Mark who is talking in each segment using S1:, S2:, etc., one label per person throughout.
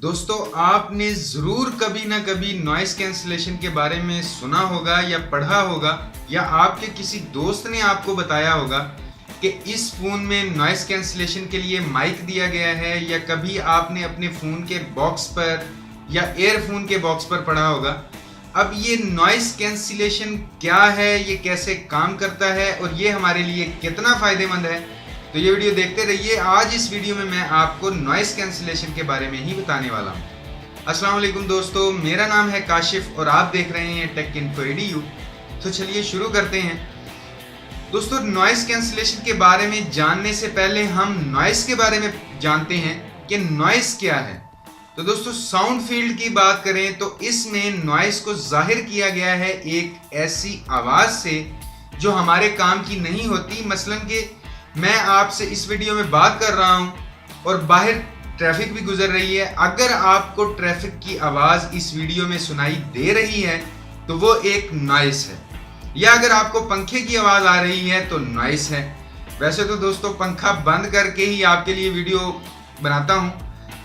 S1: दोस्तों, आपने ज़रूर कभी ना कभी नॉइस कैंसलेशन के बारे में सुना होगा या पढ़ा होगा, या आपके किसी दोस्त ने आपको बताया होगा कि इस फ़ोन में नॉइस कैंसलेशन के लिए माइक दिया गया है, या कभी आपने अपने फ़ोन के बॉक्स पर या एयरफोन के बॉक्स पर पढ़ा होगा। अब ये नॉइस कैंसलेशन क्या है, ये कैसे काम करता है और ये हमारे लिए कितना फ़ायदेमंद है, तो ये वीडियो देखते रहिए। आज इस वीडियो में मैं आपको नॉइस कैंसलेशन के बारे में ही बताने वाला हूँ। अस्सलाम वालेकुम दोस्तों, मेरा नाम है काशिफ और आप देख रहे हैं टेक इन्फो EDU। तो चलिए शुरू करते हैं। दोस्तों, नॉइस कैंसलेशन के बारे में जानने से पहले हम नॉइस के बारे में जानते हैं कि नॉइस क्या है। तो दोस्तों, साउंड फील्ड की बात करें तो इसमें नॉइस को जाहिर किया गया है एक ऐसी आवाज़ से जो हमारे काम की नहीं होती। मसलन कि मैं आपसे इस वीडियो में बात कर रहा हूं और बाहर ट्रैफिक भी गुजर रही है। अगर आपको ट्रैफिक की आवाज़ इस वीडियो में सुनाई दे रही है तो वो एक नॉइस है, या अगर आपको पंखे की आवाज़ आ रही है तो नॉइस है। वैसे तो दोस्तों, पंखा बंद करके ही आपके लिए वीडियो बनाता हूं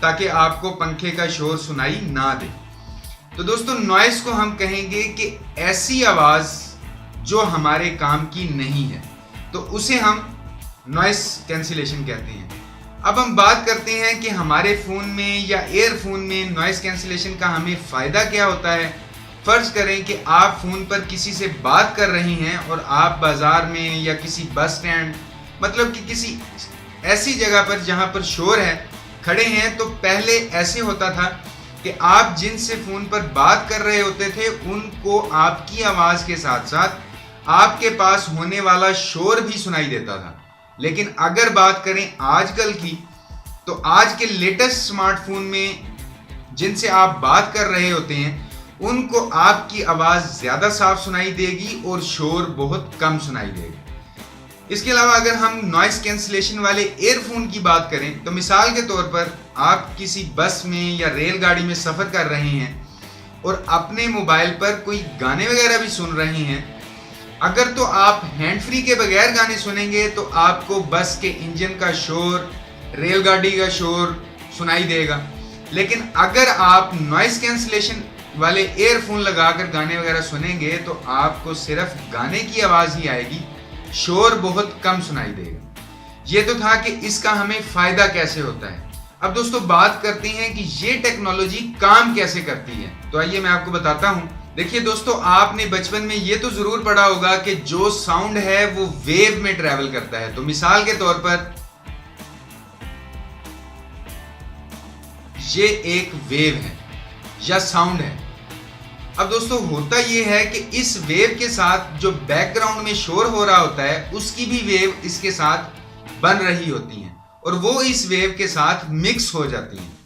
S1: ताकि आपको पंखे का शोर सुनाई ना दे। तो दोस्तों, नॉइस को हम कहेंगे कि ऐसी आवाज़ जो हमारे काम की नहीं है, तो उसे हम नॉइस कैंसिलेशन कहते हैं। अब हम बात करते हैं कि हमारे फ़ोन में या एयरफोन में नॉइस कैंसिलेशन का हमें फ़ायदा क्या होता है। फ़र्ज़ करें कि आप फ़ोन पर किसी से बात कर रही हैं और आप बाज़ार में या किसी बस स्टैंड, मतलब कि किसी ऐसी जगह पर जहां पर शोर है, खड़े हैं। तो पहले ऐसे होता था कि आप जिनसे फ़ोन पर बात कर रहे होते थे उनको आपकी आवाज़ के साथ साथ आपके पास होने वाला शोर भी सुनाई देता था। लेकिन अगर बात करें आजकल की, तो आज के लेटेस्ट स्मार्टफोन में जिनसे आप बात कर रहे होते हैं उनको आपकी आवाज़ ज़्यादा साफ सुनाई देगी और शोर बहुत कम सुनाई देगा। इसके अलावा अगर हम नॉइस कैंसलेशन वाले एयरफोन की बात करें तो मिसाल के तौर पर आप किसी बस में या रेलगाड़ी में सफ़र कर रहे हैं और अपने मोबाइल पर कोई गाने वगैरह भी सुन रहे हैं। अगर तो आप हैंड फ्री के बगैर गाने सुनेंगे तो आपको बस के इंजन का शोर, रेलगाड़ी का शोर सुनाई देगा। लेकिन अगर आप नॉइस कैंसलेशन वाले एयरफोन लगाकर गाने वगैरह सुनेंगे तो आपको सिर्फ गाने की आवाज़ ही आएगी, शोर बहुत कम सुनाई देगा। ये तो था कि इसका हमें फ़ायदा कैसे होता है। अब दोस्तों, बात करते हैं कि ये टेक्नोलॉजी काम कैसे करती है। तो आइए मैं आपको बताता हूँ। देखिए दोस्तों, आपने बचपन में ये तो ज़रूर पढ़ा होगा कि जो साउंड है वो वेव में ट्रैवल करता है। तो मिसाल के तौर पर ये एक वेव है या साउंड है। अब दोस्तों, होता ये है कि इस वेव के साथ जो बैकग्राउंड में शोर हो रहा होता है उसकी भी वेव इसके साथ बन रही होती हैं और वो इस वेव के साथ मिक्स हो जाती हैं।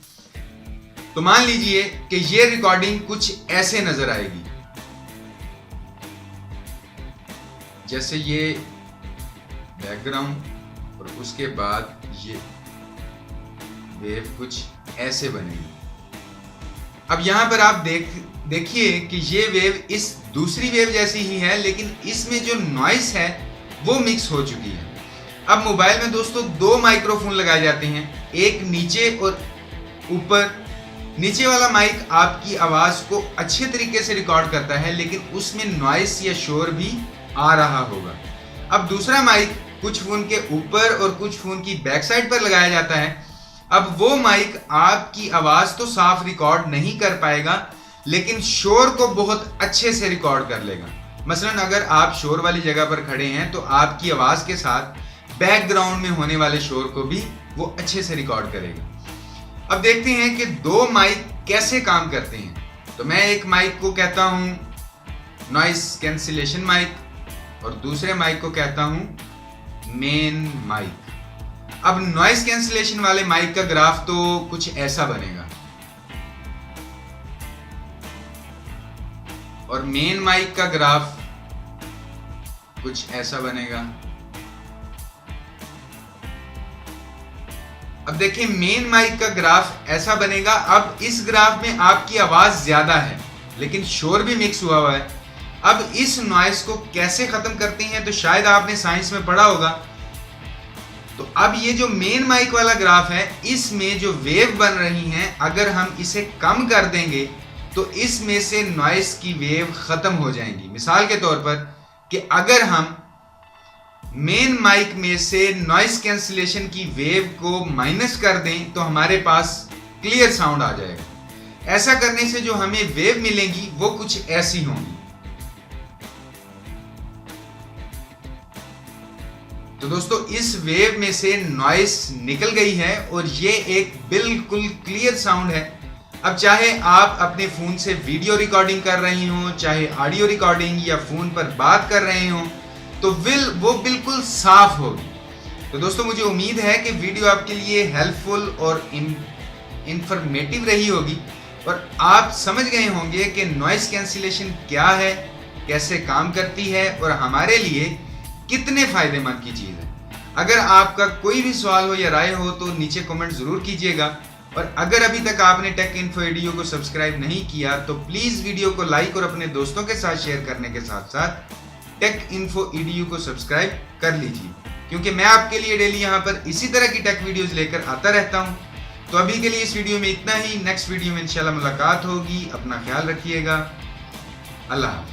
S1: तो मान लीजिए कि ये रिकॉर्डिंग कुछ ऐसे नजर आएगी, जैसे ये बैकग्राउंड और उसके बाद ये वेव कुछ ऐसे बनेगी। अब यहां पर आप देखिए कि ये वेव इस दूसरी वेव जैसी ही है, लेकिन इसमें जो नॉइस है वो मिक्स हो चुकी है। अब मोबाइल में दोस्तों दो माइक्रोफोन लगाए जाते हैं, एक नीचे और ऊपर। नीचे वाला माइक आपकी आवाज़ को अच्छे तरीके से रिकॉर्ड करता है, लेकिन उसमें नॉइस या शोर भी आ रहा होगा। अब दूसरा माइक कुछ फ़ोन के ऊपर और कुछ फ़ोन की बैक साइड पर लगाया जाता है। अब वो माइक आपकी आवाज़ तो साफ रिकॉर्ड नहीं कर पाएगा, लेकिन शोर को बहुत अच्छे से रिकॉर्ड कर लेगा। मसलन अगर आप शोर वाली जगह पर खड़े हैं तो आपकी आवाज़ के साथ बैकग्राउंड में होने वाले शोर को भी वो अच्छे से रिकॉर्ड करेगा। अब देखते हैं कि दो माइक कैसे काम करते हैं। तो मैं एक माइक को कहता हूं नॉइस कैंसिलेशन माइक और दूसरे माइक को कहता हूं मेन माइक। अब नॉइस कैंसिलेशन वाले माइक का ग्राफ तो कुछ ऐसा बनेगा और मेन माइक का ग्राफ कुछ ऐसा बनेगा। अब देखिए, मेन माइक का ग्राफ ऐसा बनेगा। अब इस ग्राफ में आपकी आवाज़ ज़्यादा है लेकिन शोर भी मिक्स हुआ है। अब इस नॉइस को कैसे ख़त्म करते हैं, तो शायद आपने साइंस में पढ़ा होगा तो अब ये जो मेन माइक वाला ग्राफ है, इसमें जो वेव बन रही हैं, अगर हम इसे कम कर देंगे तो इसमें से नॉइस की वेव खत्म हो जाएंगी। मिसाल के तौर पर कि अगर हम मेन माइक में से नॉइस कैंसिलेशन की वेव को माइनस कर दें तो हमारे पास क्लियर साउंड आ जाएगा। ऐसा करने से जो हमें वेव मिलेंगी वो कुछ ऐसी होंगी। तो दोस्तों, इस वेव में से नॉइस निकल गई है और ये एक बिल्कुल क्लियर साउंड है। अब चाहे आप अपने फोन से वीडियो रिकॉर्डिंग कर रहे हो, चाहे ऑडियो रिकॉर्डिंग या फोन पर बात कर रहे हो, तो वो बिल्कुल साफ होगी। तो दोस्तों, मुझे उम्मीद है कि वीडियो आपके लिए हेल्पफुल और इंफॉर्मेटिव रही होगी और आप समझ गए होंगे कि नॉइस कैंसिलेशन क्या है, कैसे काम करती है और हमारे लिए कितने फायदेमंद की चीज़ है। अगर आपका कोई भी सवाल हो या राय हो तो नीचे कमेंट ज़रूर कीजिएगा और अगर अभी तक आपने टेक इन्फो ईडीयू को सब्सक्राइब नहीं किया तो प्लीज़ वीडियो को लाइक और अपने दोस्तों के साथ शेयर करने के साथ साथ टेक इन्फो ईडीयू को सब्सक्राइब कर लीजिए, क्योंकि मैं आपके लिए डेली यहाँ पर इसी तरह की टेक वीडियोज़ लेकर आता रहता हूँ। तो अभी के लिए इस वीडियो में इतना ही। नेक्स्ट वीडियो में इंशाल्लाह मुलाकात होगी। अपना ख्याल रखिएगा। अल्लाह हाफ़िज़।